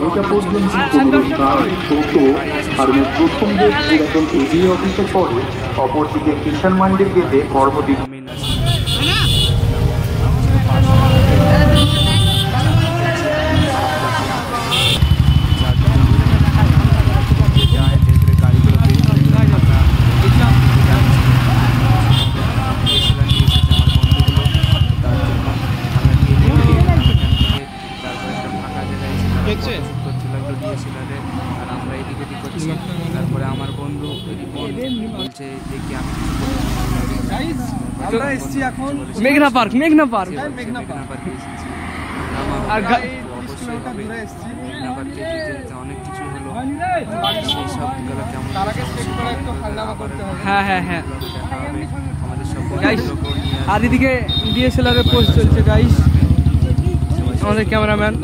এটা পর্যন্ত কোনো কার, টোটো আর প্রথম দিক যখন এগিয়ে অফিসে পড়ে, অপরদিকে কিষাণ মান্ডির গেটে কর্মদিন। আর আমরা এদিকে করছি। তারপরে আমার বন্ধু বলছে দেখি আমি মেঘনা পার্ক পার্কে এসেছি। মেঘনা পার্কে অনেক কিছু হলো, সেই সবগুলো কেমন হ্যাঁ হ্যাঁ হ্যাঁ দেখা হবে আমাদের সব গাইস। আর এদিকে ডিএসএলআর এর পোস্ট চলছে গাইস, আমাদের ক্যামেরাম্যান